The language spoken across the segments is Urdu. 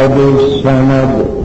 الأحد الصمد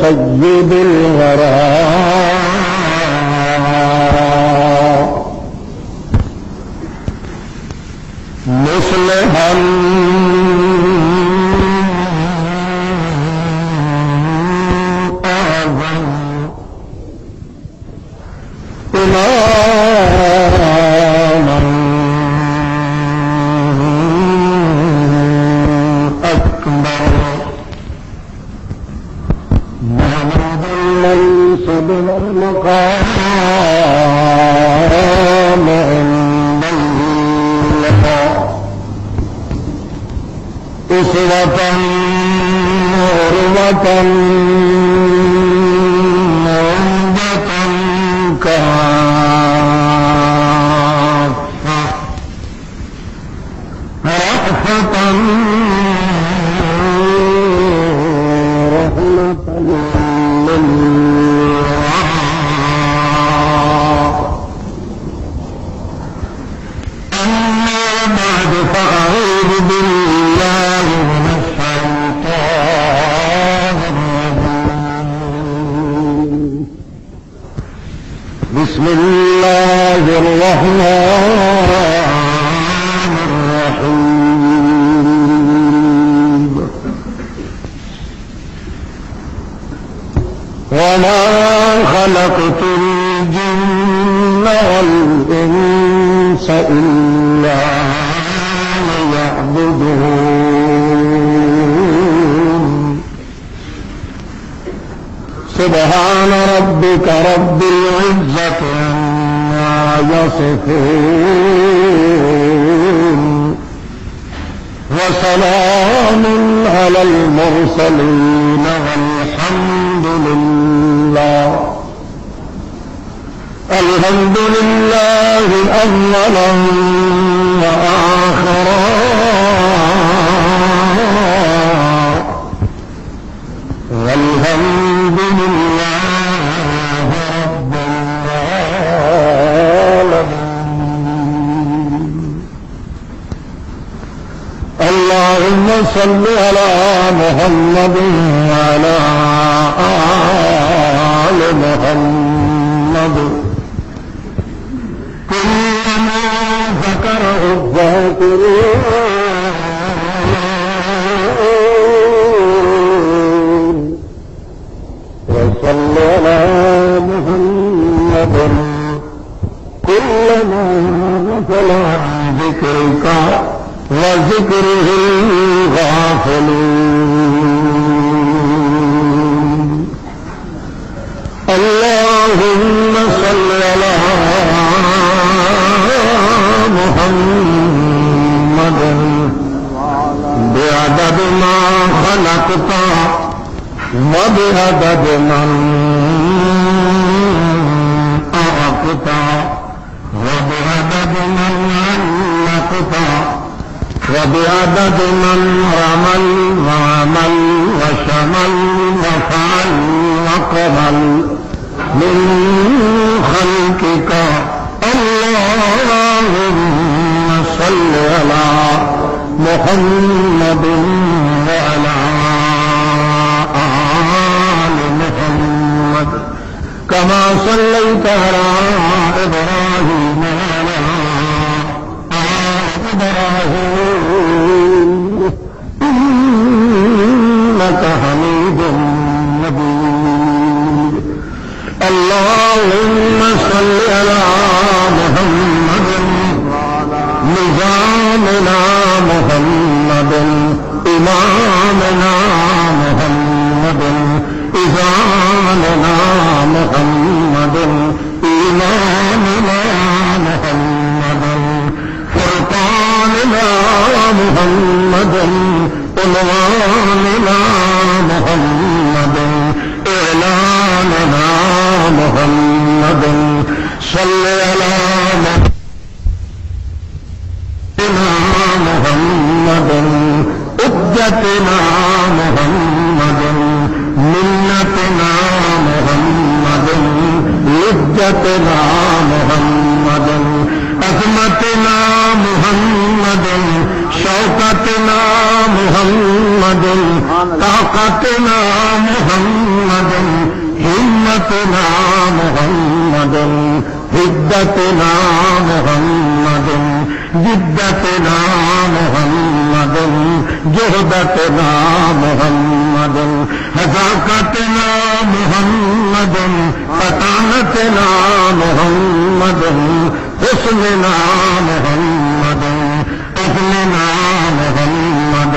سيد الغراء مصلحا أعظم إماما أكبر ليس بلا المقام عند الله أسوة عروة موعظة كافة رأفة رحمة بسم الله الرحمن الرحيم وما خلقت الجن والإنس إلا ليعبدون سبحان ربك رب العزة عما يصفون وسلام على المرسلين والحمد لله أولا وآخرا والحمد لله رب العالمين. اللهم صل على محمد وعلى آل محمد كلما ذكره الذاكرون وصل على محمد كلما غافل عن ذكرك وذكره الغافلون اللهم صل على محمد بعدد ما خلقت وبعدد من أعطت وبعدد من علقت وبعدد من رمل وعمل وشمل وفعل وقبل من خلقك اللهم صل على محمد وعلى آل محمد كما صليت على إبراهيم وعلى آل إبراهيم إنك حميد مجيد اللهم صل على محمد نظامنا محمد إمامنا محمد إذاننا محمد إمامنا محمد فرقاننا محمد عنواننا محمد إعلاننا محمد صل على محمد حجتنا محمد منتنا محمد لجتنا محمد عظمتنا محمد شوکتنا محمد طاقتنا محمد همتنا محمد حدتنا محمد جدتنا محمد جهدتنا محمد حذاقتنا محمد فطانتنا محمد حسننا محمد علمنا محمد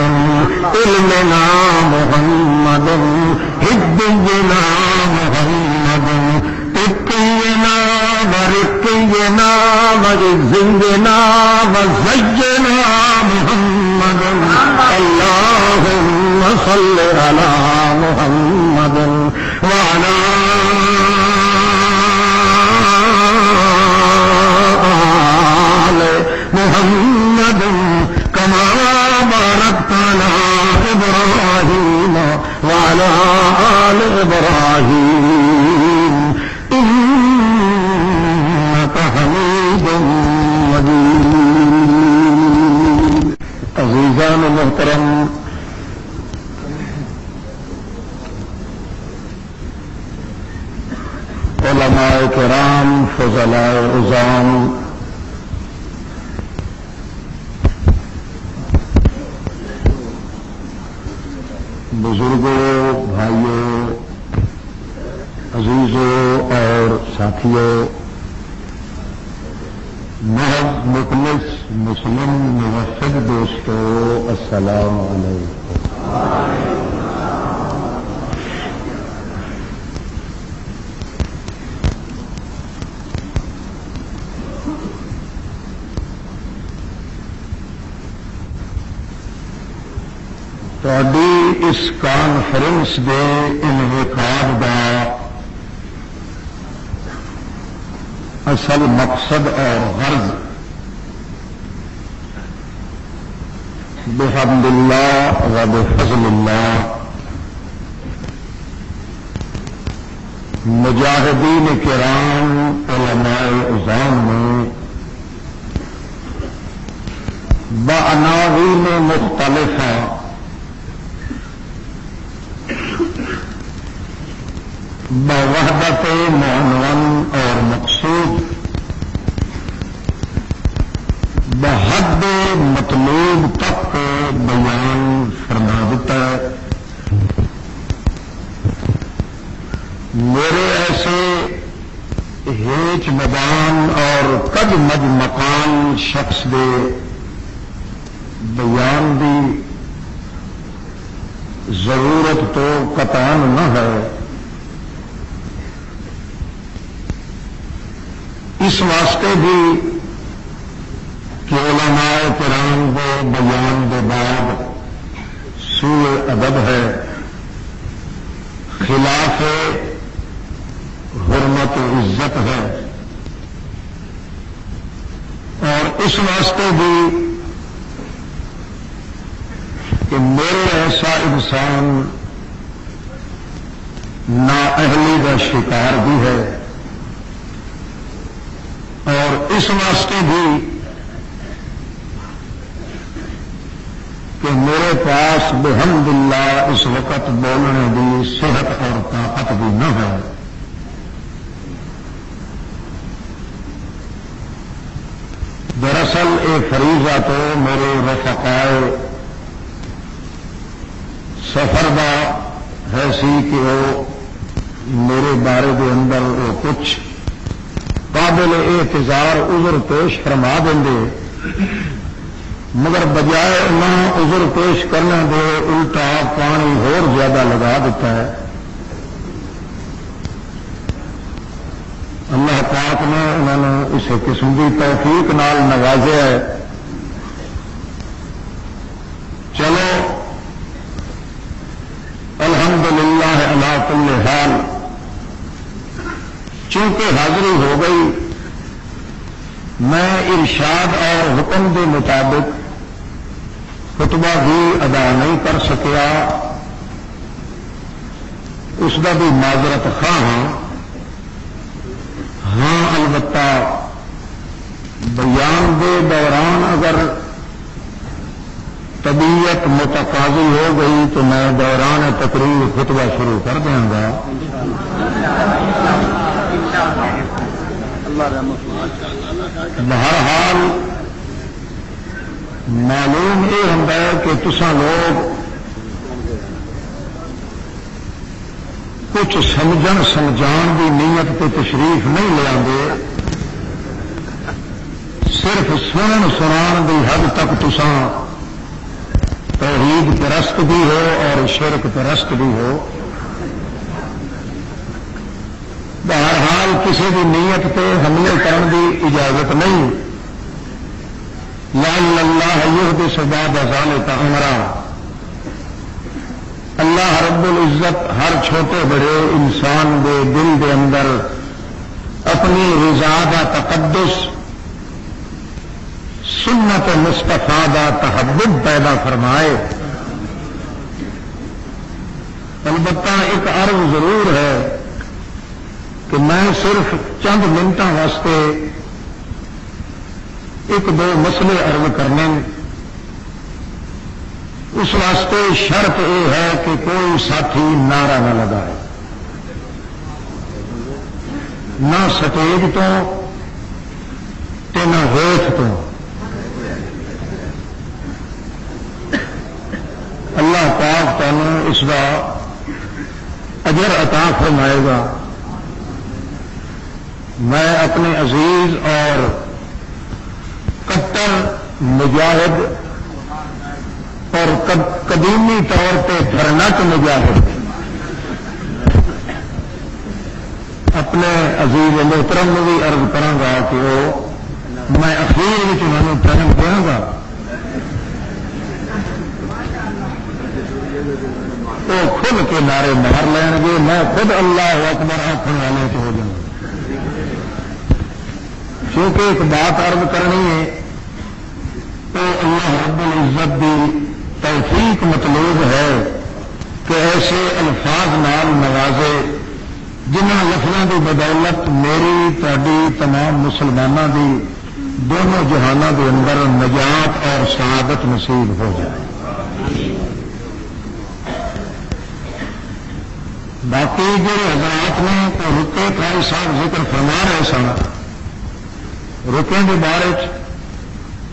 علمنا محمد هدينا محمد تقينا ورقينا وزينا وزينا محمد اللهم صل على محمد وعلى آل محمد كما باركت على إبراهيم وعلى آل إبراهيم إنك حميد مجيد عزیزان محترم علماء کرام فضلاء عظام بزرگوں بھائیوں عزیزوں اور ساتھیوں محض مخلص مسلم موحد دوستو السلام علیکم تہاڈی اس کانفرنس دے انعقاد دا اصل مقصد اور غرض بحمد اللہ و بفضل اللہ مجاہدین کرام علماء عظام نے بعناوین مختلفہ بوحدت معنون اور مقصود بحد مطلوب تک بیان فرما دیتا ہے. میرے ایسے ہیچ میدان اور کج مج مکان شخص دے بیان دی ضرورت تو قطعاً نہ ہے. اس واسطے بھی کہ علماء کرام دے بیان دے بعد سوء ادب ہے، خلاف حرمت و عزت ہے، اور اس واسطے بھی کہ میرے ایسا انسان نااہلی کا شکار بھی ہے، اور اس واسطے بھی کہ میرے پاس بحمداللہ اس وقت بولنے کی صحت اور طاقت بھی نہ ہے. دراصل یہ فریضہ تو میرے رفقائے سفر دا ہے سی کہ وہ میرے بارے کے اندر وہ کچھ قابل اعتذار عذر پیش فرما دیں، مگر بجائے نہ عذر پیش کرنے دے الٹا پانی اور زیادہ لگا دیتا ہے. اللہ پاک نے انہوں نے اس قسم کی توفیق نال نوازیا ہے. چلو الحمدللہ علی کل حال، چونکہ حاضری ہو گئی، میں ارشاد اور حکم کے مطابق خطبہ بھی ادا نہیں کر سکیا، اس کا بھی معذرت خواہ ہاں. البتہ بیان دے دوران اگر طبیعت متقاضی ہو گئی تو میں دوران تقریر خطبہ شروع کر دوں گا. بہرحال معلوم یہ ہوتا ہے کہ تساں لوگ کچھ سمجھن سمجھان کی نیت پہ تشریف نہیں لے آتے، صرف سنن سنان کی حد تک تساں توحید پرست بھی ہو اور شرک پرست بھی ہو. بہرحال کسی بھی نیت پہ حملے کرنے کی اجازت نہیں. لعل اللہ یحدث بعد ذلک امرا، اللہ رب العزت ہر چھوٹے بڑے انسان دے دل دے اندر اپنی رضا دا تقدس، سنت مصطفیٰ دا تحبب پیدا فرمائے. البتہ ایک عرض ضرور ہے کہ میں صرف چند منٹوں واسطے ایک دو مسئلے عرض کرنے. اس واسطے شرط یہ ہے کہ کوئی ساتھی نعرہ نہ لگائے، نہ سٹیج تو نہ ویٹ تو. اللہ پاک تمہیں اس کا اجر عطا فرمائے گا. میں اپنے عزیز اور کٹر مجاہد اور قدیمی طور پہ دھرنٹ مجاہد اپنے عزیز محترم میں بھی عرض کروں گا کہ وہ میں اخیر میں انہوں ٹائم دوں گا، وہ خود کے نعرے مار لین گے، میں خود اللہ اکبر آخر والے تو ہو جاؤں گا. کیونکہ ایک بات عرض کرنی ہے تو اللہ رب العزت کی توفیق مطلوب ہے کہ ایسے الفاظ نال نوازے جنہ لفظوں کی بدولت میری تاری تمام مسلمانوں کی دونوں جہانوں کے اندر نجات اور سعادت نصیب ہو جائے. باقی جو حضرات نے تو رکے قاری صاحب ذکر فرما رہے سن، رکیں کے بارے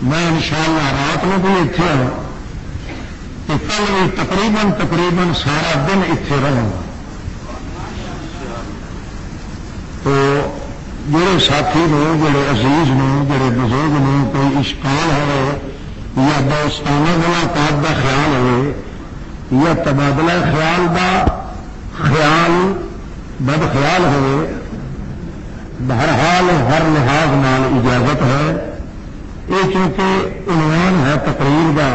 میں انشاءاللہ رات میں بھی اتنے ہوں کہ کل بھی تقریباً سارا دن اتنے رہوں گا. تو جڑے ساتھی نے جڑے عزیز نے جڑے بزرگ نے کوئی اشکال ہو یا دوستانہ ملاقات کا خیال ہو یا تبادلہ خیال کا خیال بد خیال ہو، بہرحال ہر لحاظ نال اجازت ہے۔ یہ چونکہ عنوان ہے تقریر کا،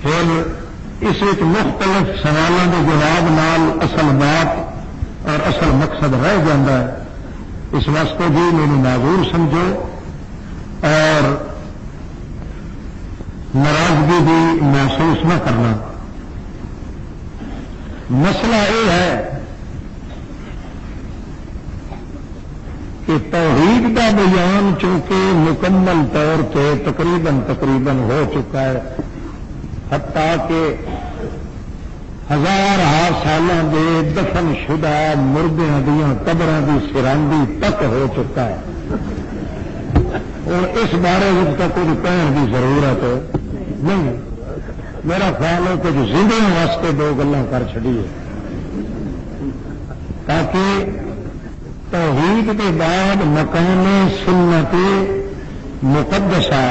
پھر اس مختلف سوالوں کے جواب نال اصل بات اور اصل مقصد رہ جاتا ہے۔ اس واسطے بھی میری معذور سمجھو اور ناراضگی بھی محسوس نہ کرنا۔ مسئلہ یہ ہے کہ توحید کا بیان چونکہ مکمل طور پہ تقریباً ہو چکا ہے، حتیٰ کہ ہزار سالوں کے دفن شدہ مردیاں دیا قبراں کی سراندی تک ہو چکا ہے، اور اس بارے میں تو کچھ کہنے کی ضرورت نہیں۔ میرا خیال ہے کہ زندگی واسطے دو گلاں کر چڑیے، تاکہ توحید کے بعد مقام سنت مقدسہ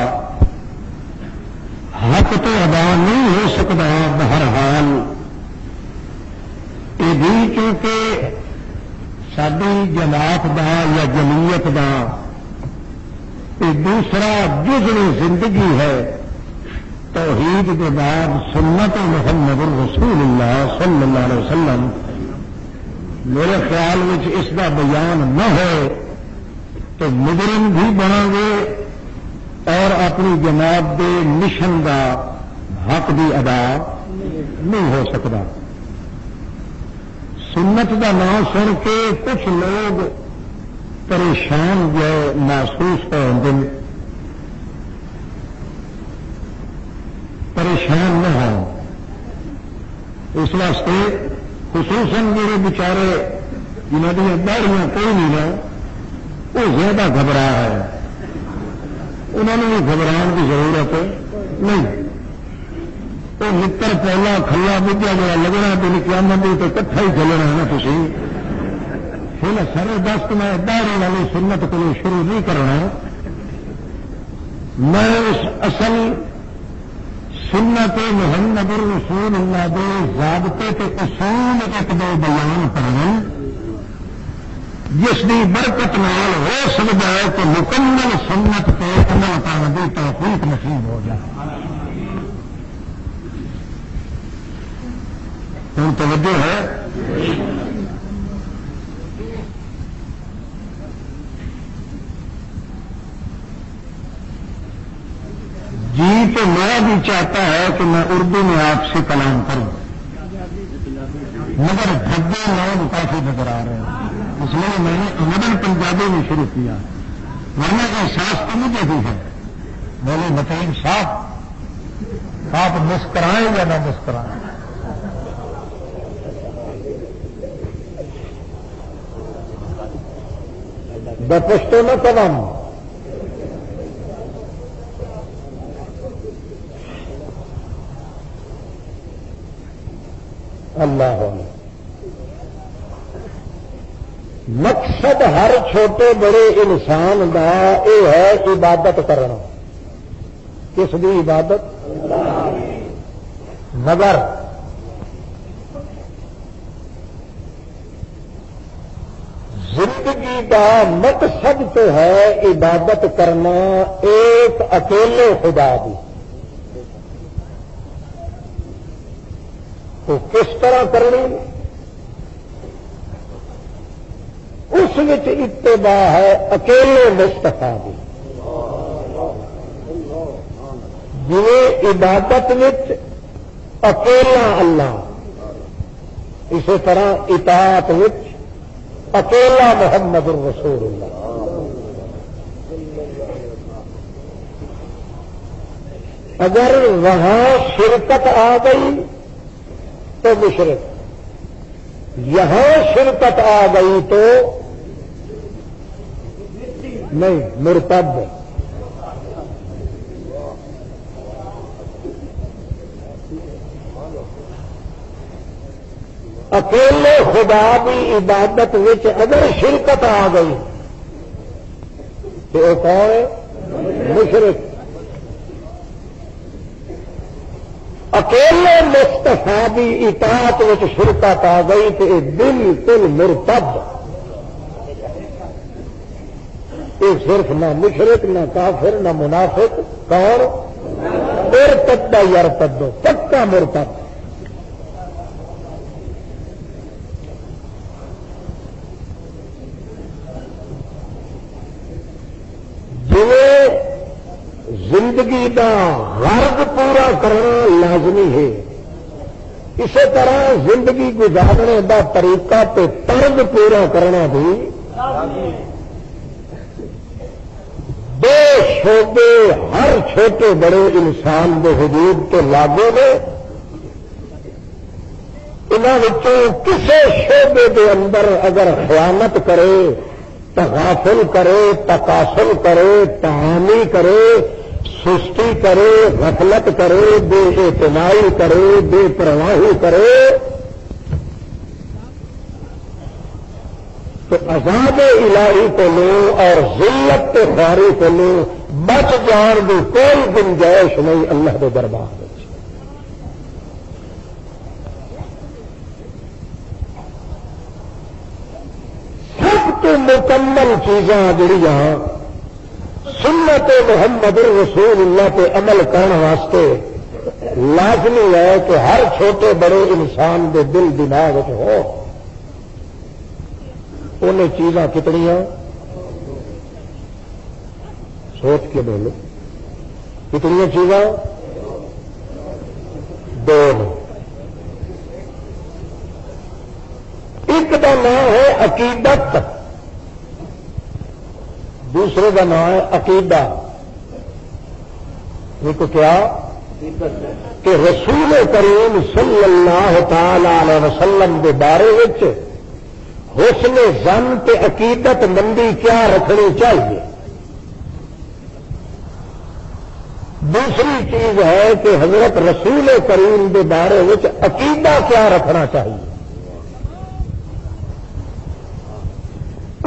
حق تو ادا نہیں ہو سکتا بہرحال۔ یہ بھی کیونکہ ساری جماعت دا یا جمعیت دا یہ دوسرا جزو زندگی ہے۔ توحید کے بعد سنت محمد رسول اللہ صلی اللہ علیہ وسلم، میرے خیال میں اس کا بیان نہ ہو تو مجرم بھی بنا گے اور اپنی جماعت کے مشن کا حق بھی ادا نہیں ہو سکتا۔ سنت کا نام سن کے کچھ لوگ پریشان جو محسوس ہوتے ہیں، پریشان نہ ہو۔ اس واسطے خصوصاً میرے بچارے جنہوں نے داڑیاں کوئی نہیں ہے وہ زیادہ گھبرا ہے، انہوں نے بھی گھبران کی ضرورت نہیں۔ وہ متر پہلا کھلا بجا جا لگنا تو قیامت تو کٹھا ہی چلنا ہے نا۔ تھی پھر سر دست میں داڑھی والی سنت کو شروع نہیں کرنا، میں اس اصل سنت محمد رسول اللہ دے ضابطے تے اصول ایک دو بیان کرنا، جس کی برکت نال ہو سکتا ہے کہ مکمل سنت پہ عمل کرنے کی توفیق نصیب ہو جائے۔ ہوں توجہ ہے؟ جی تو میں بھی چاہتا ہے کہ میں اردو میں آپ سے کلام کروں، مگر دھبے لوگ کافی نظر آ رہے ہیں، اس لیے میں نے مدن پنجابی میں شروع کیا، ورنہ احساس تو مجھے بھی ہے۔ بولے متعین صاحب آپ مسکرائیں یا نہ مسکرائیں؟ پشتو نہ تمام اللہ مقصد ہر چھوٹے بڑے انسان کا یہ ہے عبادت کرنا۔ کس کی عبادت؟ مگر زندگی کا مقصد تو ہے عبادت کرنا ایک اکیلے خدا کی۔ تو کس طرح کرنی؟ اس وچ اتباع ہے اکیلے مصطفیٰ کی۔ جی عبادت وچ اکیلا اللہ، اسی طرح اطاعت وچ اکیلا محمد الرسول اللہ۔ اگر وہاں شرکت آ گئی تو مشرک، یہاں شرکت آ گئی تو نہیں مرتد۔ اکیلے خدا کی عبادت وچ اگر شرکت آ گئی کہ وہ کون ہے؟ مشرک. اکیلے مصطفیٰ دی اطاعت وچ شرکت آ گئی تو یہ بالکل مرتد. یہ صرف نہ مشرک نہ کافر نہ منافق، کون؟ مرتد یرتد، پکا مرتد. زندگی دا غرض پورا کرنا لازمی ہے، اسی طرح زندگی گزارنے دا طریقہ تے طرز پورا کرنا بھی. دو شعبے ہر چھوٹے بڑے انسان کے وجود کے لاگو نے. انہوں کسی شعبے کے اندر اگر خیانت کرے، تغافل کرے، تقاصر کرے، تعامی کرے، سستی کرے، غفلت کرے، بے اعتنائی کرے، بے پرواہی کرے، تو عذاب الہی کو لو اور ذلت کے خواری کو لو بچ جان کی کوئی گنجائش نہیں اللہ کے دربار میں. سب تو مکمل چیزاں جڑیاں سنت محمد رسول اللہ پہ عمل کرنے واسطے لازمی ہے کہ ہر چھوٹے بڑے انسان کے دل دماغ ہو. انہیں چیزاں کتنی سوچ کے بولو، کتنی چیزاں؟ دو. ایک کا نام ہے عقیدت، دوسرے کا نام ہے عقیدہ. ایک کیا کہ رسول کریم صلی اللہ تعالی علیہ وسلم کے بارے وچ حسن ظن تے عقیدت مندی کیا رکھنی چاہیے. دوسری چیز ہے کہ حضرت رسول کریم کے بارے وچ عقیدہ کیا رکھنا چاہیے.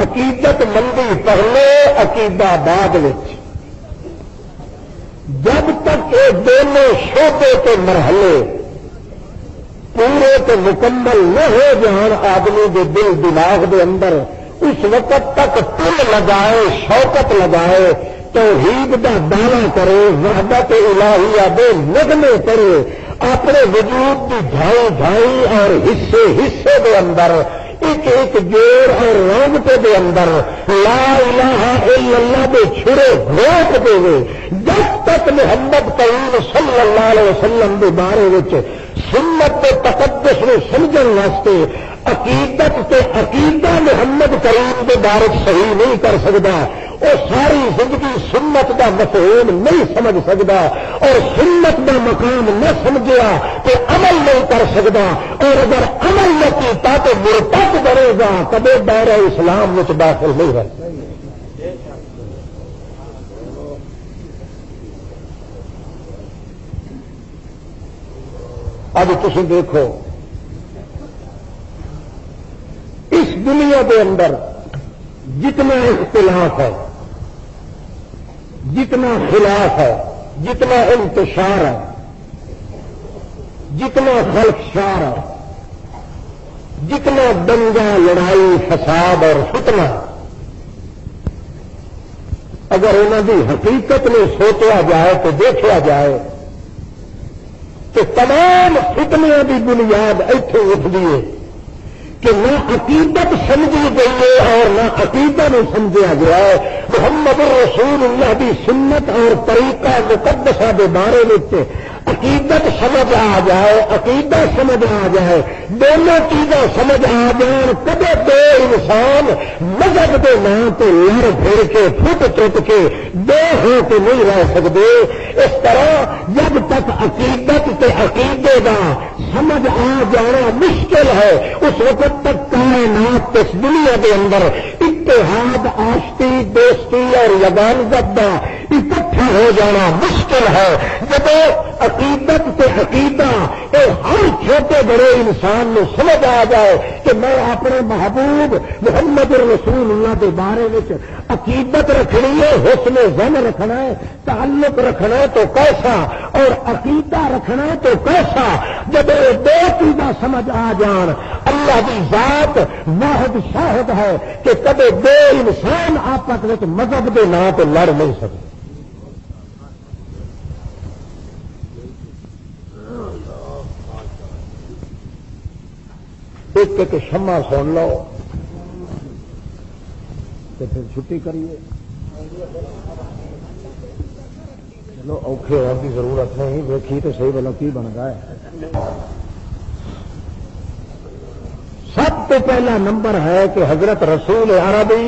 عقیدت مندی پہلے، عقیدہ بعد وچ. جب تک یہ دونوں شعبے کے مرحلے پورے تو مکمل نہ ہو جان آدمی کے دل دماغ کے اندر، اس وقت تک تل لگائے، شوکت لگائے، توحید کا دعویٰ کرے، وحدت الہیہ دے نغمے کرے، اپنے وجود کی ڈھائی ڈھائی اور حصے حصے کے اندر ایک ایک جوڑ اور رونگتے دے اندر لا الہ الا اللہ دے چھڑے گھوٹ دے گے. جب تک محمد کریم صلی اللہ علیہ وسلم کے بارے وچ سنت تے تقدس نو سمجھن واسطے عقیدت تے عقیدہ محمد کریم کے بارے صحیح نہیں کر سکتا، وہ ساری زندگی سنت کا مفہوم نہیں سمجھ سکتا، اور سنت کا مقام نہ سمجھا تو عمل نہیں کر سکتا، اور اگر عمل نہ کیتا تو مرتد بنے گا، کبھی دائرہ اسلام میں داخل نہیں ہے. اب تم دیکھو اس دنیا کے اندر جتنا اختلاف ہے، جتنا خلاف ہے، جتنا انتشار ہے، جتنا خلفشار ہے، جتنا دنگا لڑائی فساد اور فتنہ، اگر انہوں کی حقیقت میں سوچا جائے تو دیکھا جائے کہ تمام فتنوں کی بنیاد ایتھے اٹھتی ہے کہ نہ عقیدت سمجھی گئی ہے اور نہ عقیدہ میں سمجھا گیا ہے. محمد رسول اللہ کی سنت اور طریقہ مقدسہ کے بارے میں عقیدت سمجھ آ جائے، عقیدہ سمجھ آ جائے، دونوں چیزیں سمجھ آ جائیں، کبھی دو انسان مذہب کے نام تو لڑ پھر کے پھٹ چٹ کے دو ہو کے نہیں رہ سکتے. اس طرح جب تک عقیدت کے عقیدے کا سمجھ آ جانا مشکل ہے، اس وقت تک کائنات اس دنیا کے اندر اتحاد، آشتی، دوستی اور یگانگت کا اکٹھا ہو جانا مشکل ہے. جب عقیدت تے عقیدہ اے ہر چھوٹے بڑے انسان نو سمجھ آ جائے کہ میں اپنے محبوب محمد رسول اللہ کے بارے میں عقیدت رکھنی ہے، حسن ظن رکھنا ہے، تعلق رکھنا ہے تو کیسا، اور عقیدہ رکھنا ہے تو کیسا، جب یہ دو چیزاں سمجھ آ جان اللہ کی ذات واحد شاہد ہے کہ کبھی دو انسان آپس میں مذہب کے نام پہ لڑ نہیں سکتے. ایک شمع سن لو تو پھر چھٹی کریے. چلو اوکھے ہونے کی ضرورت نہیں، دیکھی تو صحیح بلا کی بن گیا ہے. سب تو پہلا نمبر ہے کہ حضرت رسول عربی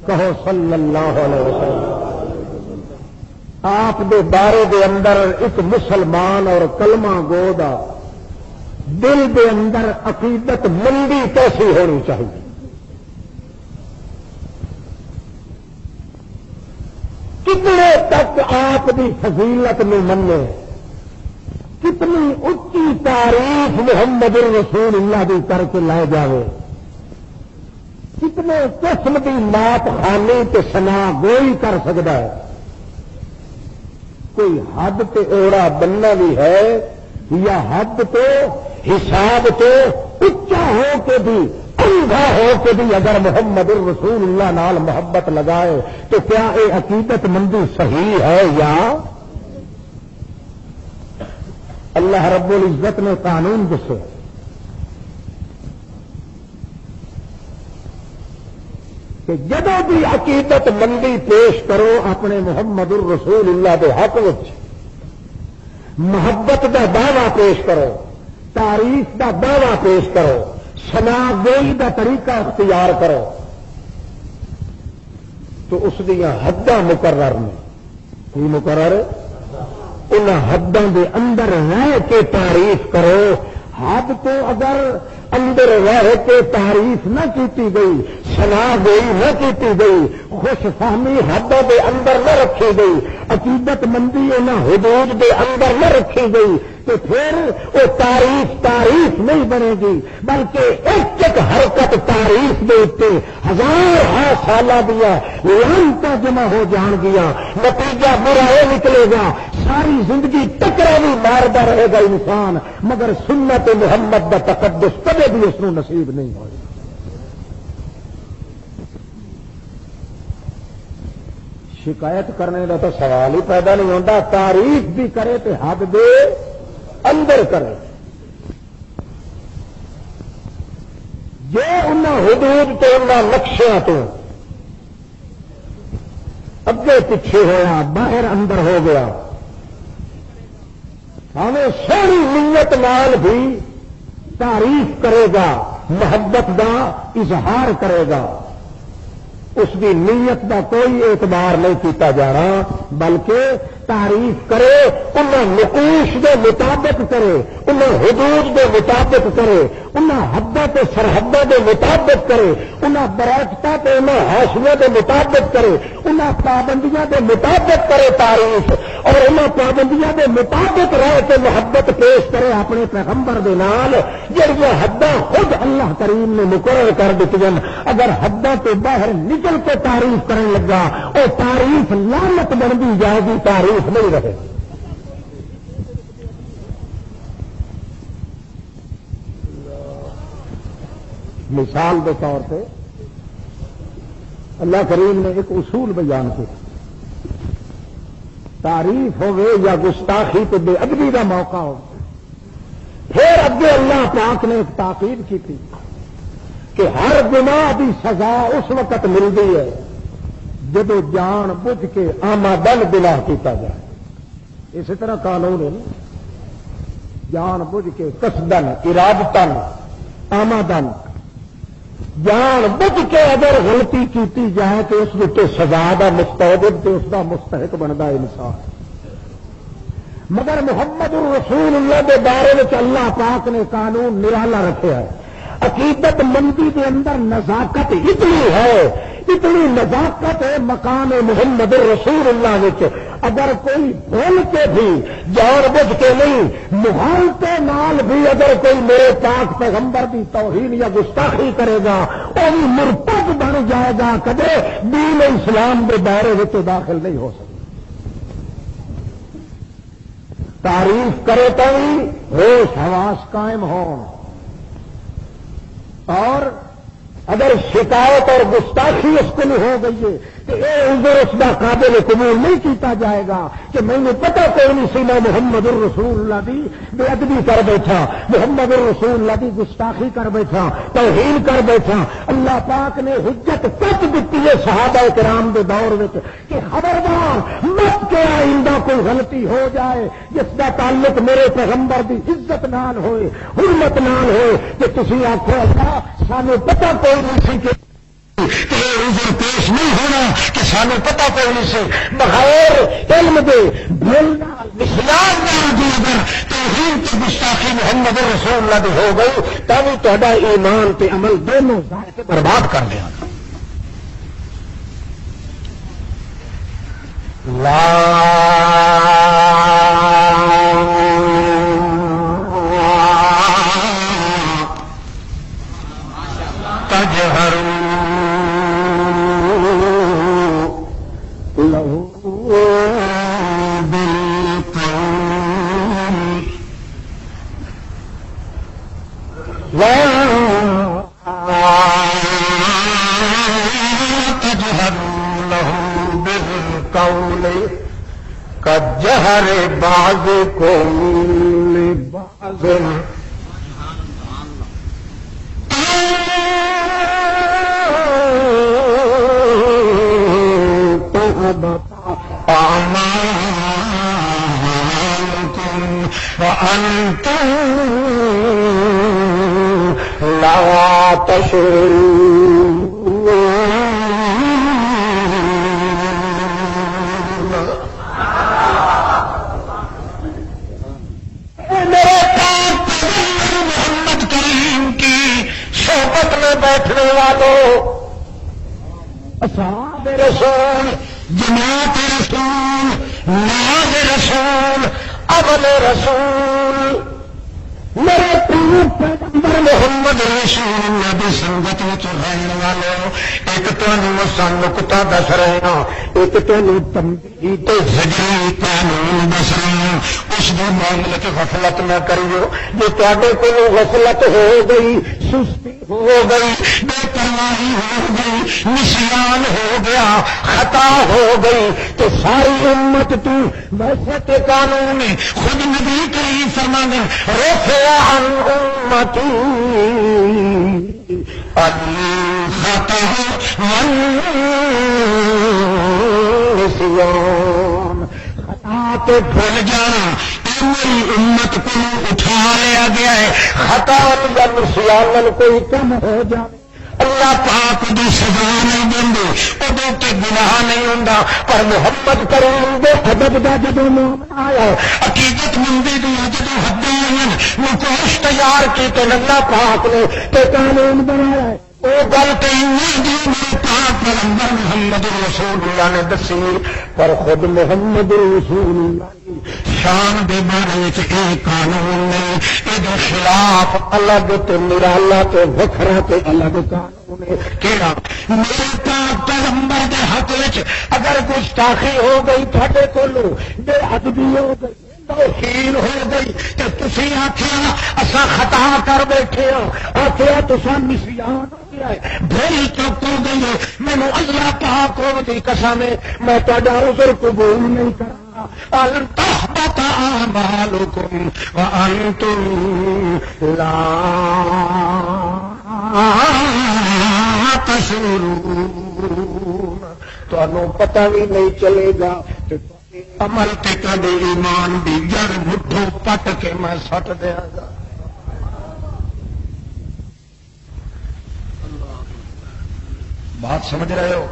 کہو صلی اللہ علیہ وسلم آپ دے بارے دے اندر ایک مسلمان اور کلمہ گو دا دل دے اندر عقیدت مندی کیسی ہونی چاہیے. کتنے تک آپ کی فضیلت میں منے، کتنی اچھی تعریف محمد رسول اللہ کی کر کے لے جاوے، کتنے قسم کی نات خانی تے سنا گوئی کر سکتا ہے. کوئی حد تے اوڑا بننا بھی ہے یا حد تو حساب تو اچا ہو کے بھی اندھا ہو کے بھی اگر محمد الرسول اللہ نال محبت لگائے تو کیا یہ عقیدت مندی صحیح ہے؟ یا اللہ رب العزت نے قانون دسے کہ جدو بھی عقیدت مندی پیش کرو اپنے محمد الرسول اللہ کے حق وچ محبت کا دعوی پیش کرو، تعریف کا دعوی پیش کرو، شناخت کا طریقہ اختیار کرو تو اس دیا حداں مقرر نے. کی مقرر؟ ان حداں دے اندر رہ کے تعریف کرو. حد تو اگر اندر رہ کے تعریف نہ کیتی گئی، شناخت نہ کیتی گئی، خوش فہمی حدوں دے اندر نہ رکھی گئی، عقیدت مندی ان حدود دے اندر نہ رکھی گئی تو پھر وہ تعریف نہیں بنے گی، بلکہ ایک ایک حرکت تعریف دے اتے ہزار سالہ دیا لعنتاں جمع ہو جان گیا، نتیجہ برا یہ نکلے گا ساری زندگی ٹکرا بھی مارتا رہے گا انسان، مگر سنت محمد کا تقدس کبھی بھی اس کو نصیب نہیں ہوگا. شکایت کرنے کا تو سوال ہی پیدا نہیں ہوتا. تعریف بھی کرے تو حد دے اندر کرے. جو ان حدود تو ان نقشوں تو اگے پیچھے ہوا، باہر اندر ہو گیا، ہمیں ساری نیت نال بھی تعریف کرے گا، محبت کا اظہار کرے گا، اس کی نیت کا کوئی اعتبار نہیں کیتا جانا، بلکہ تعریف کرے ان نقوش کے مطابق کرے، ان حدود کے مطابق کرے، ان حدوں کے سرحدوں کے مطابق کرے، ان برعکتوں کے ان حاشیوں کے مطابق کرے، ان پابندیاں کے مطابق کرے تعریف، اور ان پابندیاں کے مطابق رہ کے محبت پیش کرے اپنے پیغمبر دے نال جڑیاں حداں خود اللہ کریم نے مقرر کر دیتی ہیں. اگر حدوں تو باہر نکل کے تعریف کرنے لگا وہ تعریف لعنت بنتی جائے گی، تعریف نہیں رہے. مثال کے طور پہ اللہ کریم نے ایک اصول بیان کیا، تعریف ہوئے یا گستاخی تو بے ادبی کا موقع ہو. پھر اگے اللہ پاک نے ایک تاکید کی تھی کہ ہر گناہ کی سزا اس وقت ملتی ہے جب جان بوجھ کے آمادن گناہ کیتا جائے. اسی طرح قانون ہے نا، جان بوجھ کے قصدن ارادتن آمادن جان بوجھ کے اگر غلطی کیتی جائے تو اس کے سزا کا مستحق تو اس کا مستحق بنتا ہے انسان. مگر محمد الرسول اللہ کے بارے میں اللہ پاک نے قانون نرالا رکھا ہے. عقیدت مندی کے اندر نزاکت اتنی ہے، اتنی نزاکت ہے مقام محمد الرسول اللہ وچ. اگر کوئی بھول کے بھی جان بوجھ کے نہیں محالتے نال بھی اگر کوئی میرے پاک پیغمبر کی توہین یا گستاخی کرے گا وہ بھی مرتد بن جائے گا، کدے دین اسلام کے دائرے میں داخل نہیں ہو سکتا۔ تعریف کرے تو ہوش حواس قائم ہوں، اور اگر شکایت اور گستاخی اس کو نہیں ہو گئی ہے کہ اے عذر اس کا قابل قبول نہیں کیتا جائے گا کہ میں نے پتہ کوئی نہیں سی میں محمد الرسول اللہ دی بے ادبی کر بیٹھا، محمد الرسول اللہ دی گستاخی کر بیٹھا، توہین کر بیٹھا۔ اللہ پاک نے حجت کٹ دیتی ہے صحابہ کرام کے دور میں کہ خبردار مت کہ آئندہ کوئی غلطی ہو جائے جس کا تعلق میرے پیغمبر دی عزت نال ہوئے، حرمت نال ہوئے، کہ تسی آخو اللہ سانو پتہ کوئی نہیں سی کہ عذر پیش نہیں ہونا، کہ سانو پتہ کوئی نہیں سی، بغیر علم دے بھولنا نسیان نال دی اگر توہین کی گستاخی محمد رسول اللہ دی ہو گئی تب تہاڈا ایمان تے عمل دونوں ظاہر کے برباد کر دیا گا۔ کجہر بعضکم لبعض تحبط أعمالكم وأنتم لا تشعرون۔ بیٹھنے والوں، اصحاب رسول، جماعت رسول، ناز رسول، اول رسول، میرے پیر پیغمبر محمد رسول اللہ کی سنگت میں رہنے والوں، ایک تو نقطہ دس رہے ہیں، ایک تو تنبیہ زجری قانون دس رہے ہیں، اس کے معاملے کی غفلت نہ کریو۔ جو تے کو غفلت ہو گئی، سستی ہو گئی، بے پرواہی ہو گئی، نسیان ہو گیا، خطا ہو گئی، تو ساری امت تو ویسے کے قانون خود نبی کریم فرمانے رفع عن امتی الخطا والنسیان، خطا تو بھول جانا پوری امت کو اٹھا لیا گیا ہے، خطا یا نسیان کوئی کم ہو جائے اللہ پاک دی سزا نہیں دیں، ادو تے گناہ نہیں ہوندا، پر محمد کریم دے ادب دا جدوں معاملہ آیا، عقیدت مندی دی جدوں حدیں آئیں، نقوش تیار کیتے اللہ پاک نے تے قانون بنایا ہے۔ وہ گل تو میرے پاک پیغمبر محمد رسول اللہ نے دسی، پر خود محمد رسول اللہ شان دے بارے ایک قانون نہیں، یہ خلاف الگ تے نرالا تے وکھرا تے الگ قانون ہے۔ کہڑا؟ میرے پاک پیغمبر دے حق وچ اگر گستاخی ہو گئی، تھوڑے کولوں بے ادبی ہو گئی، توہین ہو گئی، تو تسی آخیا اسا خطا کر بیٹھے ہو، آخیا تسا نسیان ہو گیا ہے، بھول چک ہو گئی ہے، مینوں اللہ پاک دی قسم ہے میں تہاڈا عذر قبول نہیں کروں، ان تحبط اعمالکم وانتم لا تشعرون۔ تانوں پتہ بھی نہیں چلے گا عمل تے کدے ایمان دی جڑ مٹھو پٹ کے میں سٹ دیا گا۔ بات سمجھ رہے ہو؟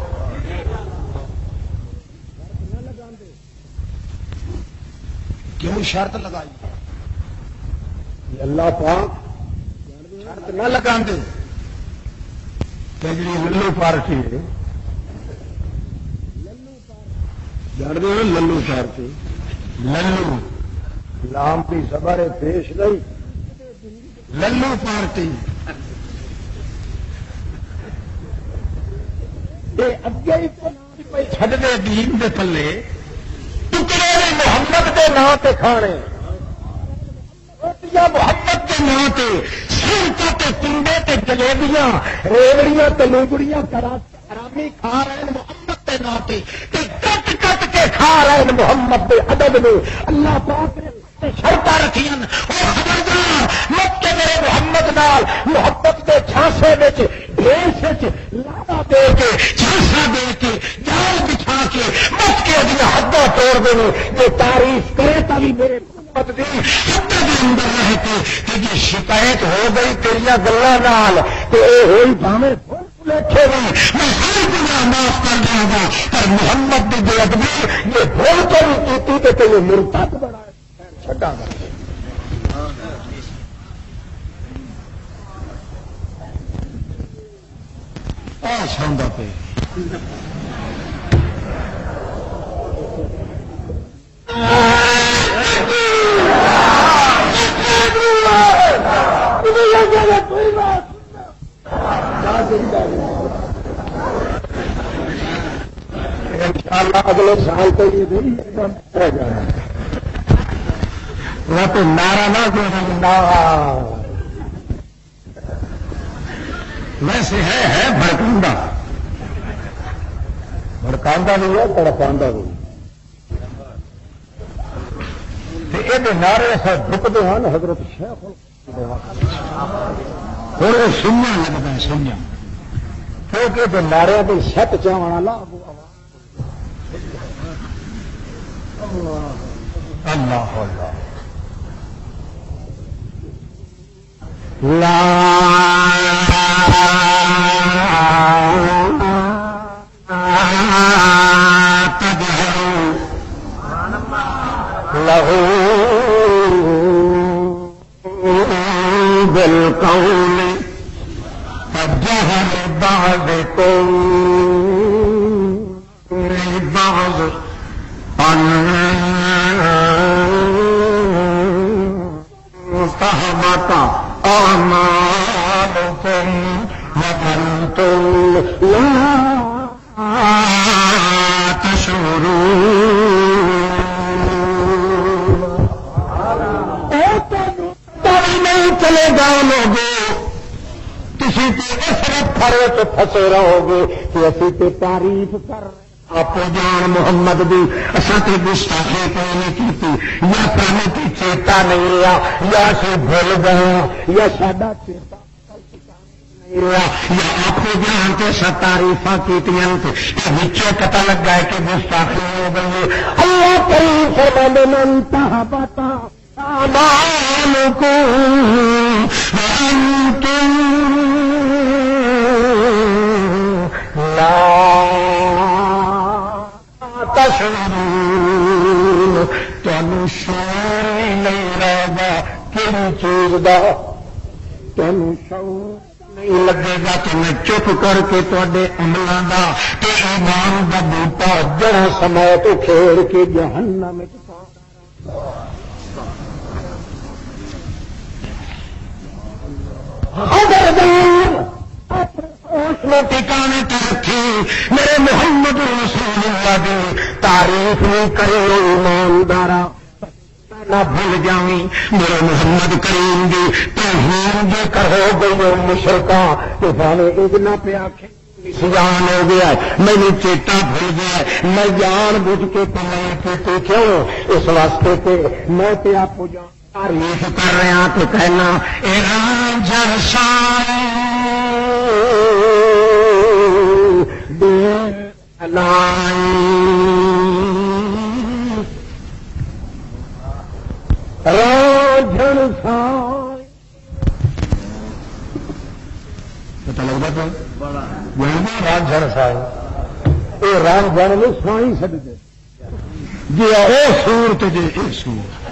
کیوں شرط لگائی؟ اللہ پاک شرط نہ لگا دے کہ جی للو پارٹی ہے، جان دے للو پارٹی للو نام کی خبر ہے پیش نہیں للو پارٹی اگے ہی چڈ دے دین دے تھلے ٹکڑے نے محمد کے نام سے کھانے محمد کے نام سے سیرتا تے کنڈے تے جلیبیاں ریوڑیاں تے لوگڑیاں حرامی کھا رہے ہیں محمد کے نام سے کٹ کٹ کے کھا رہے ہیں محمد کے ادب نے اللہ پاک نے شرط رکھی خبردار مت کے میرے محمد نال محبت کے چھانسے بھیس لاڈا دے کے چھانسا دے کے جال بچھا کے مت کے اپنی حداں توڑ دیں جو تعریف کرے تبھی میرے محمد دی حداں کے اندر رہ کے کہ یہ شکایت ہو گئی تیریا گلاں نال تے اے ہوئی بھاویں لکھے بھی میں ہر گناہ معاف کر دوں گا پر محمد کی بے ادبی یہ بھول تو نہیں کی تو یہ مرتد بنا چھڈا گا سوندا پہ انشاءاللہ اگلے سال تو یہ دن رہ جانا وہ تو نعرہ نہ ویسے ہے بھڑکاندہ بھڑکاندہ نہیں ہے تڑپاندہ نہیں یہ نعرے سر ڈکتے ہیں حضرت شیخ تھوڑے سنیا لگتا ہے سنیا کیونکہ نعرے کی چھت چاہنا لا اللہ اللہ لا تجهروا له بالقول كجهر بعضكم لبعض أن تهبط أعمالكم وأنتم لا تشعرون نہیں چلے گا لوگوں کسی کو اثرت پھڑے تو پھنسے رہو گے کہ اسی تے تعریف کر آپ جان محمد دی اصل تے گستاخی کوئی نہیں کی یا سانو کی چیتا نہیں رہا یا سے بھول گیا یا ساڈا چیتا یا آپ جان کے تعریفاں کیتیاں بچوں پتہ لگا ہے کہ گستاخی ہو گئی اللہ کریم فرمانے من تہبطا أعمالكم وأنتم لا تشعرون تانوں شعور نہیں رہے کن چیز دا تانوں شعور نہیں لگے گا کہ میں چپ کر کے تواڈے عملاں دا تے ایمان دا بوٹا جڑا سمیت کھیڑ کے جہنم وچ ٹھکانے تو رکھی میرے محمد رسول اللہ کی تعریف نہیں کرے ایماندارا نہ بھول جاویں میرے محمد کریم دی توہین جو کرو گئی مشرکاں تو بھاوے اتنا پیا سجان ہو گیا میں نے چیتا بھول گیا میں جان بوجھ کے پڑھائی کی کیوں اس واسطے کہ میں پیا پوجا تعریف کر رہے ہیں تو کہنا رانجھڑ سائے رانجھڑ سائے پتا لگتا تو رانجھڑ سائے یہ رانجھڑ میں سائی سکتے جی اے سور تو جی اے سور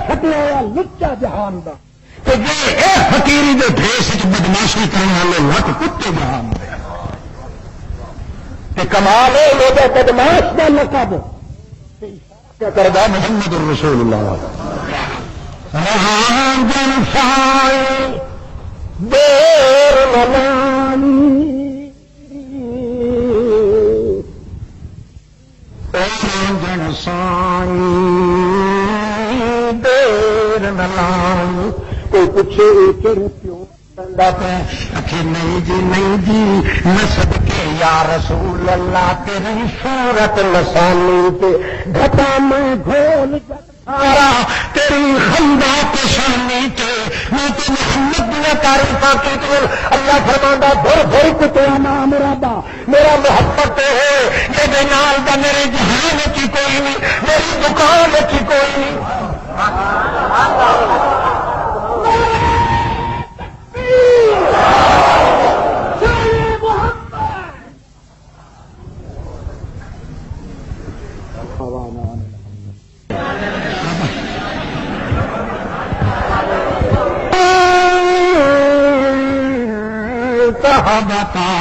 پھٹیا لچا جہان کا فقیری کے بھیس بدماشی کرنے والے لت کتے جہان دے کہ کمال ہے لوگ بدماش کا لقب کیا کردا محمد رسول اللہ جن سائے دیر ملانی جن سائی دیر ملانی کوئی پوچھے کہ کیوں ڈنڈا پہ نہیں جی نہیں جی نسب کے یا رسول اللہ تیری صورت لسانی پہ گھٹا میں گھول سارا تیری خندہ پشانی تے میں تو محمد نے تعریفہ کی تو اللہ فرماندا بھر بھر کو تیرا نام مرادہ میرا محبت ہے یہ بنال دا میرے جہان کی کوئی نہیں میری دکان کی کوئی نہیں بتا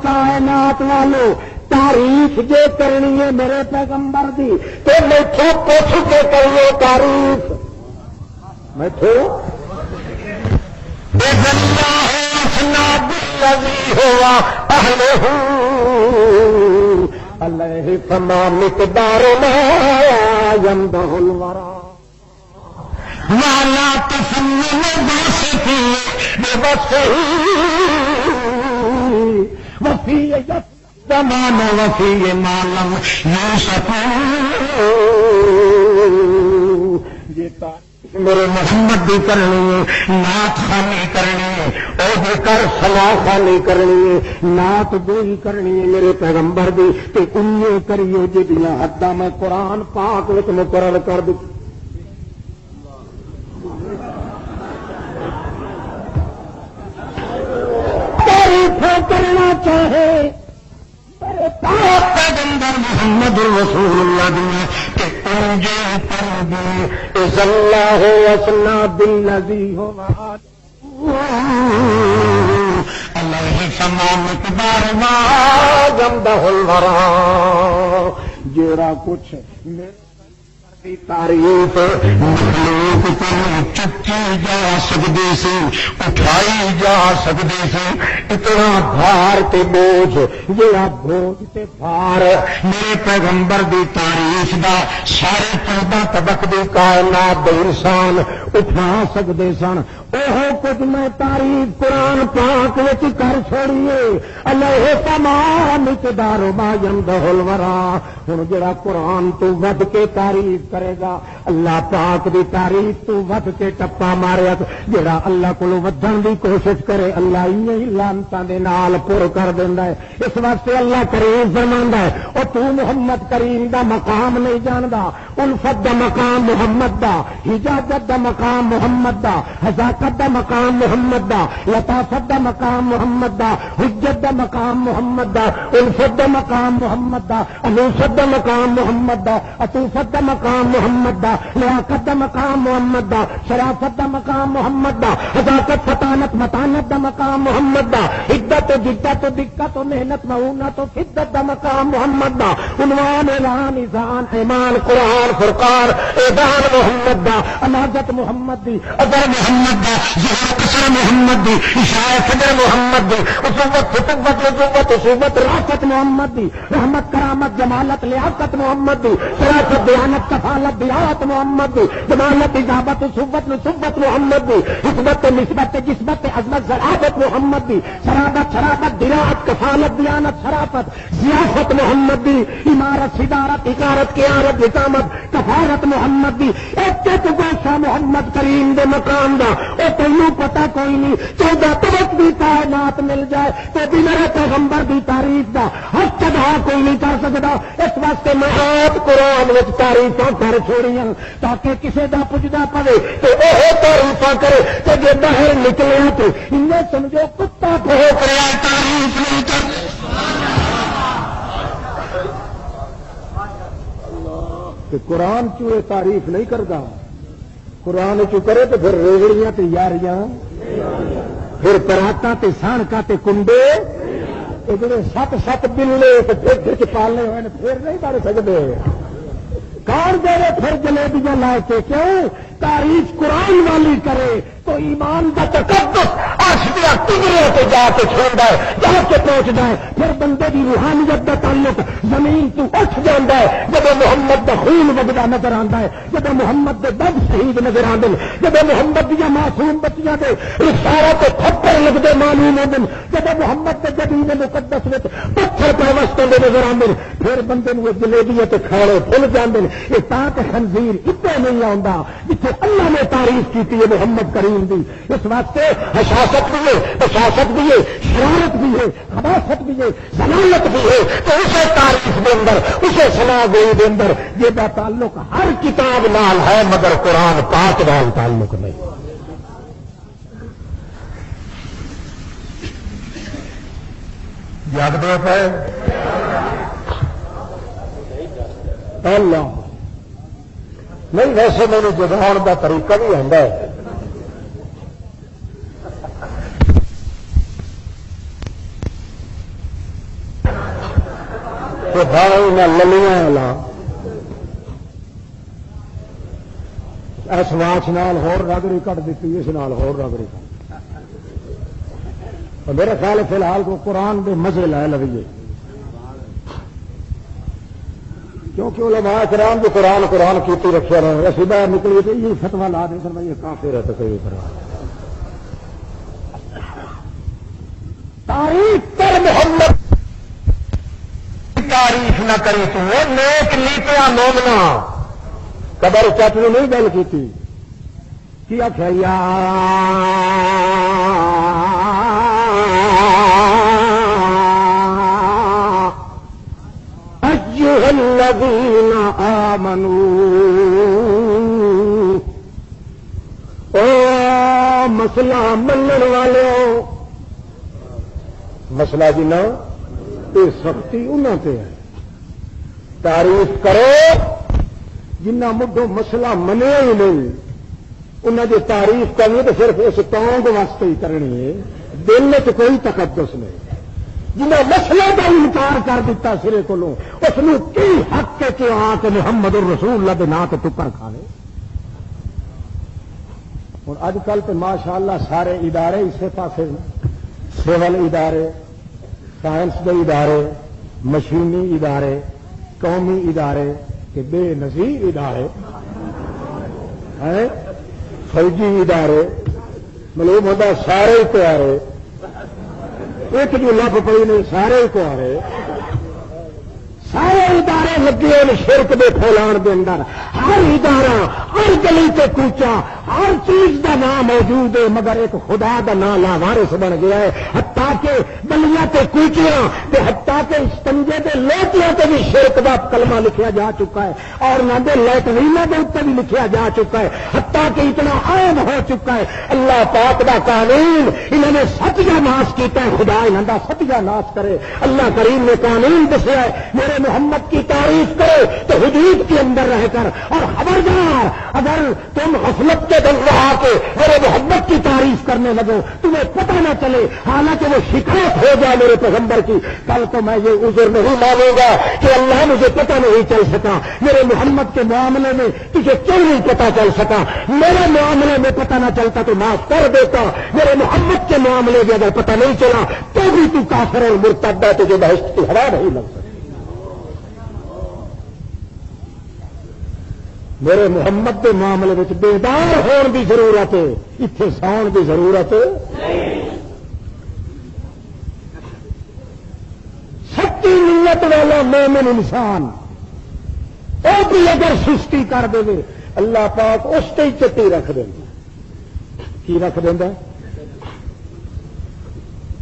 کائنات والو تعریف جو کرنی ہے میرے پیغمبر دی تو میٹھو پوچھ کے کریے تعریف میٹھو ہوا اللہ فما مقدار ما يمدح الورى مالا تفنن باسفی بوصفه وفي زمان وفی مالم یوسف یہ میرے محمد بھی کرنی ہے نعت خوانی کرنی ہے او کر سلا خانی کرنی ہے نعت گوئی کرنی ہے میرے پیغمبر دی تے انہیں کریو جدیاں حداں میں قرآن پاک وچ مقرر کر دی تعریفیں کرنا چاہے پیغمبر محمد رسول اللہ دنیا کہ انجے پر بھی از اللہ وسنا بالذی ہوا اللہ سما مقدار ما یمدح الورى جیڑا کچھ میری تعریف لوگ چکی جا سکتے سی اٹھائی جا سکتے سی اتنا بھار تے بوجھ جڑا بوجھ تے بھار میرے پیغمبر دی تعریف دا سارے چودہ طبق دی کائنات دے انسان اٹھا سکتے سن وہ کچھ میں تعریف قرآن پاک وچ کر چھوڑیے اللہ تمام مقدار ما یمدح الورى ہن جڑا قرآن تو ود کے تعریف کرے گا اللہ پاک دی تعریف تو ود کے ٹپا ماریا جڑا اللہ کو ودھن دی کوشش کرے اللہ ہی لعنتاں دے نال پر کر دیندا ہے اس واسطے اللہ کریم فرماندا ہے او تو محمد کریم دا مقام نہیں جاندا الفت دا مقام محمد دا حجاجت دا مقام محمد دا حذاقت دا مقام محمد دا لطافت دا مقام محمد دا حجت دا مقام محمد دا الفت دا مقام محمد دا انوست دا مقام محمد دا عطوفت دا مقام محمد دا لیاقت دا مقام محمد دا شرافت دا مقام محمد دا حذاقت فطانت متانت دا مقام محمد دا حدت و جدت و دقت و محنت معونت و فدت دا مقام محمد دا عنوان اعلان ایزان ایمان قرآن فرقان ایدان محمد دا اناجت محمد دی اظہر محمد دا ظہور قصر محمد دی اشاع فجر محمد دی اصوت فتوت لجوت اصوت رافت محمد دی رحمت کرامت جمالت لیاقت محمد دی شرافت دیانت کفالت دیات محمد دی جمالت اجابت اصوت نصوت محمد دی حسبت نسبت جسبت عظمت ذرافت محمد دی شرابت شرابت دراعت کفالت دیانت شرافت ضیافت محمد دی عمارت صدارت اکارت قیارت حکامت کفارت محمد دی ایک گوشہ محمد کریم دے مقام دا او تینوں پتہ کوئی نہیں 14 طبق دی کائنات مل جائے تو بھی میرے پیغمبر دی تعریف دا حق چڑھا کوئی نہیں کر سکتا اس واسطے میں آپ قرآن وچ تعریفاں کر چھوڑیاں تاکہ کسے دا پجدا پوے تو اوہ تعریفاں کرے کہ جے باہر نکلے تو انہیں سمجھو کتا پھو کرے تعریف نہیں کر کہ قرآن چوئے تعریف نہیں کرتا، قرآن چو کرے تو پھر ریڑیاں تے یاریاں، پھر پراٹا تے سانکا تے کنڈے، جڑے 7 بلے پھر پالنے ہوئے پھر نہیں پڑھ سکتے. کون دے پھر جلیبیاں لا کے کیوں تعریف قرآن والی کرے تو ایمان کا تقدس آشتیا ٹگرے سے جا کے چھوڑتا ہے، جا کے پہنچتا ہے. پھر بندے کی روحانیت کا تعلق زمین تو اٹھ جاتا ہے جب محمد کا خون وگدا نظر آتا ہے، جب محمد کے دب شہید نظر آتے ہیں، جب محمد دیا معصوم بچیاں کے رسالہ کے تھپڑ لگتے معلوم ہوتے ہیں، جب محمد کے جدید مقدس میں پتھر پیوست ہوتے نظر آتے ہیں، پھر بندے نے جلیبیاں تے کھاڑے بھول جاتے ہیں. یہ تاک خنزیر اتنے نہیں آتا جتنے اللہ نے تعریف کی ہے محمد کریم دی. اس واسطے حشاشت بھی ہے، بشاشت بھی ہے، شرارت بھی ہے، خباثت بھی ہے، ضلالت بھی ہے. تو اسے تعریف کے اندر، اسے سنا گوئی کے اندر یہ تعلق ہر کتاب نال ہے مگر قرآن پاک نال تعلق نہیں. جاگتے پہ اللہ نہیں. ویسے میرے جگاؤ کا طریقہ بھی ہے، میں للیاں لا اس واچ نال ہور رگڑی کٹ دیتی، اس نال ہور رگڑی کٹ. میرا خیال ہے فی الحال کو قرآن کے مزے لے لویے، کیونکہ علماء کرام جو قرآن قرآن کیتی رکھا رہے ایسی باہر نکلی تو یہ فتوا لا دیں سر یہ کافر ہے تو کوئی تعریف پر محمد تعریف نہ کری تو نیک لیتیا مومنا قبر چٹ نے نہیں گل کی کیا کھایا الذین آمنوا او مسئلہ منن والوں، مسئلہ جنا یہ سختی انہوں تے ہے. تعریف کرو جنہ مڈوں مسئلہ منیا ہی نہیں، انہوں نے تعریف کرنی تو صرف اس ٹانگ واسطے ہی کرنی ہے، دل میں تو کوئی تقدس نہیں. جنہیں مسئلے کا انکار کر دیتا سرے کو اس نے کی حق کے کہ آ کے محمد الرسول اللہ کے نام سے ٹکر کھانے. اور اج کل تو ماشاء اللہ سارے ادارے اسی پاسے، سول ادارے، سائنس کے ادارے، مشینی ادارے، قومی ادارے کہ بے نظیر ادارے ہیں، فوجی ادارے، معلوم ہوتا سارے ہی پیارے، ایک جو لب پی نے سارے کو آ رہے، سارے ادارے لگے ہیں شرک دے پھیلان دے اندر. ہر ادارہ، ہر گلی تے کوچا، ہر چیز دا نام موجود ہے مگر ایک خدا دا نام لاوارث بن گیا ہے. حتیٰ کہ گلیاں تے کوچیاں تے حتیٰ کہ استنجے دے لوٹیاں تے بھی شرک دا کلمہ لکھیا جا چکا ہے، اور نہ دے لیٹرینوں دے اوپر بھی لکھیا جا چکا ہے. حتیٰ کہ اتنا عام ہو چکا ہے اللہ پاک دا قانون انہوں نے ستیہ ناش کیتا ہے، خدا انہوں دا ستیہ ناش کرے. اللہ کریم نے قانون دسیا ہے میرے محمد کی تعریف کرو تو حدود کے اندر رہ کر، اور خبردار اگر تم غفلت کے دل رہا کے میرے محمد کی تعریف کرنے لگو تمہیں پتہ نہ چلے حالانکہ وہ شکایت ہو جائے میرے پیغمبر کی، کل تو میں یہ عذر نہیں مانوں گا کہ اللہ مجھے پتہ نہیں چل سکا میرے محمد کے معاملے میں تجھے کیوں نہیں پتہ چل سکا. میرے معاملے میں پتہ نہ چلتا تو معاف کر دیتا، میرے محمد کے معاملے میں اگر پتہ نہیں چلا تو بھی تو کافر اور مرتد ہے، تجھے بہشت کی ہوا نہیں لگ سکتی. میرے محمد کے معاملے میں بیدار ہونے کی ضرورت ہے، اتنے ساؤن کی ضرورت ہے. سچی نیت والا مومن انسان وہ بھی اگر سستی کر دے اللہ پاک اس سے ہی چٹی رکھ دیں. کی رکھ دینا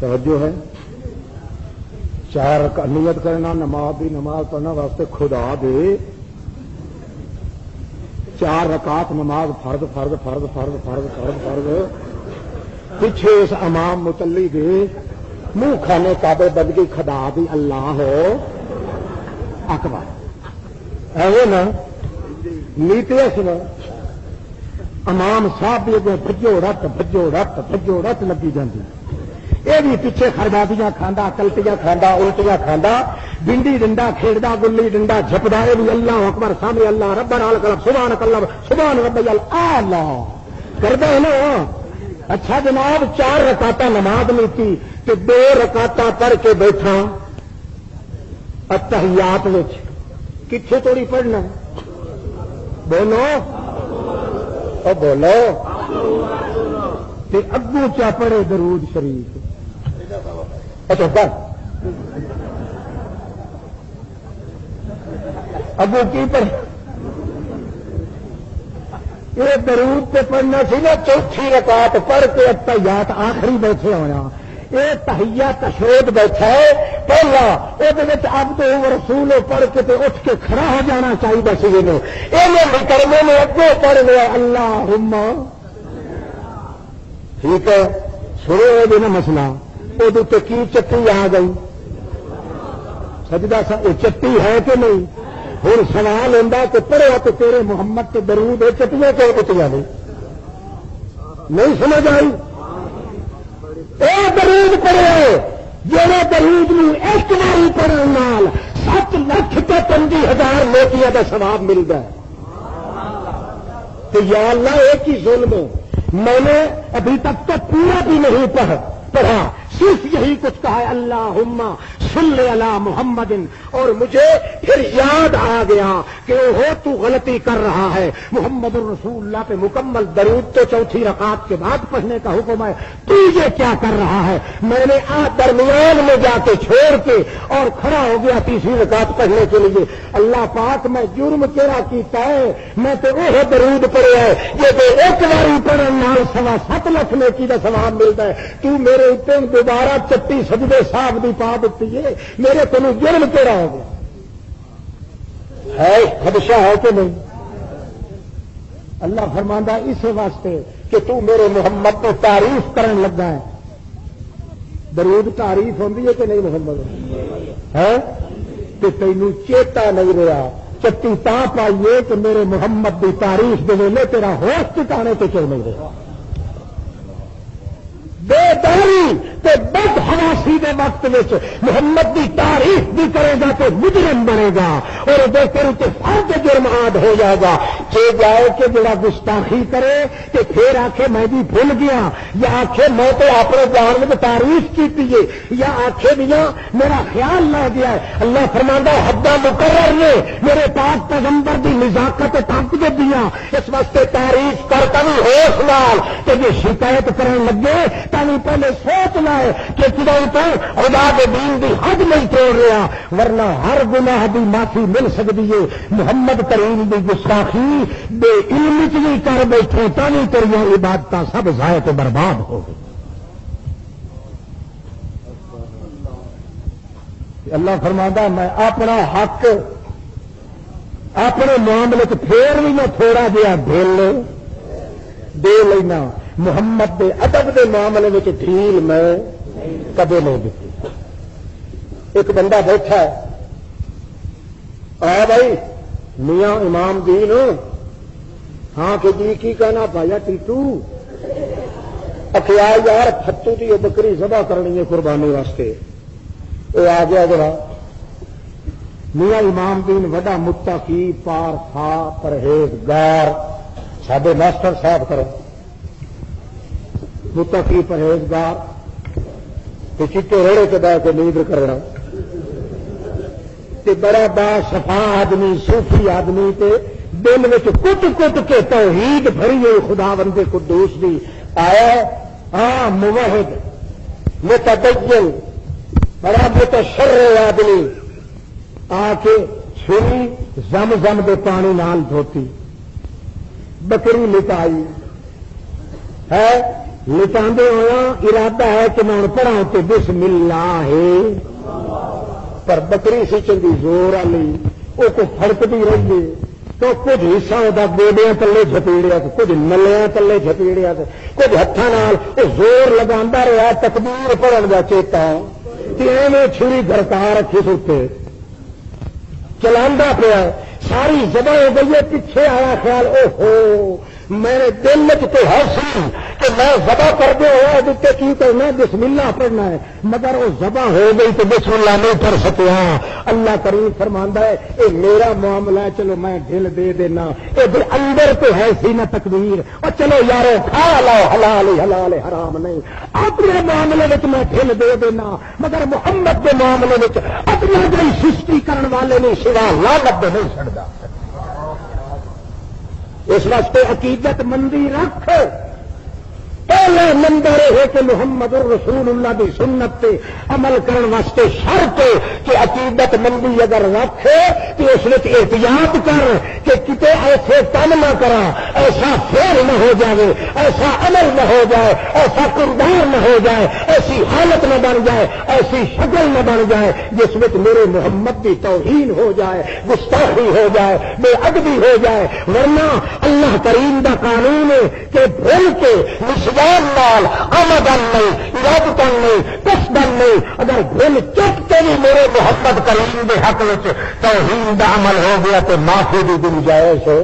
توجہ ہے. 4 نیت کرنا نماز بھی نماز پڑھنا واسطے خدا دے 4 رکعت نماز فرض فرض فرض فرض فرض فرض فرض پیچھے اس امام متلی دے منہ کھانے کعبے بندگی خدا دی اللہ ہو اکبر ایوے نا نیتیا سنا امام صاحب بھی اگوں بھجو رت لگی جاتی، یہ بھی پیچھے خربادیاں کھانا، کلٹیاں کھانا، الٹیاں کھانا، بنڈی ڈنڈا کھیڈا، گلی ڈنڈا جھپدا، یہ بھی اللہ اکبر سامنے اللہ ربنا الکلب سبحانک اللہ سبحان ربی الاعلی کردا ہے نا۔ اچھا جناب 4 رکعتاں نماز نہیں کی کہ 2 رکعتاں پڑھ کے بیٹھا اتحیات وچ، کتھے توڑی پڑھنا؟ بولو او بولو، تے اگوں چا پڑھے درود شریف۔ اچھا کر اگوں کی پڑھے؟ یہ درود تے پڑھنا سی نا 4تھی رکعت پڑھ کے اتحیات آخری بیٹھے ہونا، یہ تحیہ تشہود بیٹھا ہے پہلا، یہ عبد و رسول پڑھ کے تے اٹھ کے کھڑا ہو جانا چاہیے سی، یہ کرنے میں اگوں پڑھ لیا اللہم، ٹھیک ہے؟ سنو یہ نا مسئلہ، وہ کی چٹی آ گئی سجدہ یہ چٹی ہے کہ نہیں؟ ہوں سوال ہوتا کہ پڑھیا تو تیرے محمد کے درود چٹیاں کیوں کٹیاں نہیں سمجھ آئی؟ اے درود پڑھے جہاں درود ایک باری پڑھنے نال 7,25,000 نیکیاں کا ثواب ملتا ہے۔ تو یا اللہ ایک ہی ظلم میں نے ابھی تک تو پورا بھی نہیں پڑھا، صرف یہی کچھ کہا ہے اللہم صلی علی محمد، اور مجھے پھر یاد آ گیا کہ وہ تو غلطی کر رہا ہے، محمد الرسول اللہ پہ مکمل درود تو 4تھی رکعت کے بعد پڑھنے کا حکم ہے، تو یہ کیا کر رہا ہے؟ میں نے درمیان میں جا کے چھوڑ کے اور کھڑا ہو گیا 3ری رکعت پڑھنے کے لیے۔ اللہ پاک میں جرم کیڑا کیتا ہے؟ میں تو وہ درود پڑھے ہے یہ تو ایک باری پڑھن نال 7.25 لاکھ نیکی کا ثواب ملتا ہے، تو میرے اتنے دوبارہ چٹی سجدے صاحب دی پا دیتی ہے، میرے کو جرم کیڑا ہو گیا ہے؟ خدشہ ہے کہ نہیں؟ اللہ فرماندا اس واسطے کہ تو میرے محمد کو تعریف کرن لگا ہے۔ درود تعریف ہوندی ہے کہ نہیں محمد ہے؟ کہ تینوں چیتا نہیں رہا، چٹی تا پائیے کہ میرے محمد کی تعریف دے ویلے تیرا ہوش ٹھکانے تے کیوں نہیں رہا؟ بے داری تے بد حواسی دے وقت وچ محمد دی تعریف بھی کرے گا تو مجرم بنے گا، اور دیکھتے فرد جرم عاد ہو جائے گا۔ کہ جائے کہ جڑا گستاخی کرے کہ پھر آخے میں بھی بھول گیا، یا آخے میں تو اپنے جان میں تعریف کی ہے، یا آخے دیا میرا خیال نہ گیا ہے۔ اللہ فرماندا حداں مقرر نے میرے پاک پیغمبر دی نزاکت طاقت دیا، اس واسطے تعریف کرتا بھی ہوش نال کہ جی شکایت کرنے لگے تاکہ پہلے سوچ لائے کہ کدھر تو خدا کے دین دی حد نہیں توڑ رہا، ورنہ ہر گناہ دی معافی مل سکتی ہے۔ محمد کریم دی گستاخی بے علمی بھی کر بیٹھے تاکہ تیری عبادت سب ضائع تو برباد ہو گئی۔ اللہ فرماتا میں اپنا حق اپنے معاملے پھر بھی میں تھوڑا جہا ڈھیل دے لینا، محمد دے ادب دے معاملے میں ڈھیل میں کبھی نہیں دیتی۔ ایک بندہ بیٹھا ہے، بھائی میاں امام دین ہاں کہ جی کی کہنا پایا ٹیٹو اخیا یار فتو کی بکری ذبح کرنی ہے قربانی واسطے، وہ آ گیا ذرا میاں امام دین وڈا متقی پار تھا پرہیزگار، ساڈے ماسٹر صاحب کرو متقی پرہیزگار، چیٹے ریڑے کے بہ کے نیندر کرنا، بڑا با صفا آدمی صوفی آدمی تے دل میں کٹ کٹ کے توحید بھری ہوئی خدا بندے قدوس دی آیا، ہاں موحد متدین بڑا متشرع آدمی آ کے چھری زم زم دے پانی نال دھوتی، بکری لٹائی ہے، لٹاندے ہوا ارادہ ہے کہ میں پڑھاؤں تو بسم اللہ ہے، پر بکری سی چنگی زور والی وہ کو فڑکتی رہی تو کچھ حصہ ہوتا گوڈیاں تلے جھپیڑیا، کچھ نلیاں تلے جھپیڑیا، کچھ ہاتھوں نال وہ زور لگا رہا تکبیر پڑھن کا چیتا ایویں چھری گرکا رکھی سوتے چلا پیا ساری جگہ ہو گئی ہے، پیچھے آیا خیال اوہو میرے دل میں تو ہے سی کہ میں ذبح کر دے ہوا دیتے کی کرنا ہے، بسم اللہ پڑھنا ہے، مگر وہ ذبح ہو گئی تو بسم اللہ نہیں پڑھ سکیا۔ اللہ کریم فرماندا ہے اے میرا معاملہ ہے، چلو میں ڈھل دے دینا، اے اندر تو ہے سی نہ تقدیر، اور چلو یارو کھا لو حلال حلال حرام نہیں، اپنے معاملے میں میں ڈھل دے دینا، مگر محمد کے معاملے میں اپنا کوئی سستی کرنے والے نے سوا لعنت نہیں چھڑدا۔ اس واسطے عقیدت مندی رکھ، پہلے نمبر ہے کہ محمد الرسول اللہ کی سنت پہ عمل کرنے واسطے شرط کہ عقیدت مندی اگر رکھے تو اس میں احتیاط کر کہ کتے ایسے کام نہ کرا، ایسا فعل نہ ہو جائے، ایسا عمل نہ ہو جائے، ایسا کردار نہ ہو جائے، ایسی حالت نہ بن جائے، ایسی شکل نہ بن جائے جس میں میرے محمد کی توہین ہو جائے، گستاخی ہو جائے، بے ادبی ہو جائے۔ ورنہ اللہ کریم کا قانون ہے کہ بھول کے نال آمدن نہیں، ارادتن نہیں، قصدن نہیں، اگر بھول چپ کے بھی میرے محمد کریم کے حق میں توہین کا عمل ہو گیا تو معافی کی گنجائش ہے۔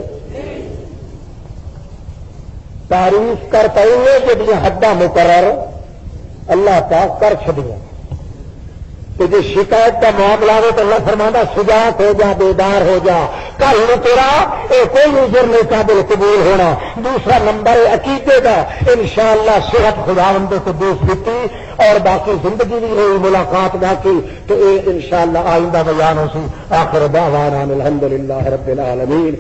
تعریف کر پائیں گے کہ یہ حداں مقرر اللہ پاک کر چڑیا کہ جی شکایت کا معاملہ ہو تو اللہ فرمانا سجاعت ہو جا، بیدار ہو جا، کل نو تیرا کوئی عذر نہیں قابل قبول ہونا۔ دوسرا نمبر عقیدے کا انشاءاللہ صحت خداوند کو دوست دیتی اور باقی زندگی بھی ہوئی ملاقات باقی تو انشاءاللہ آئندہ بیان ہو سی۔ آخر دعوانا الحمدللہ رب العالمین۔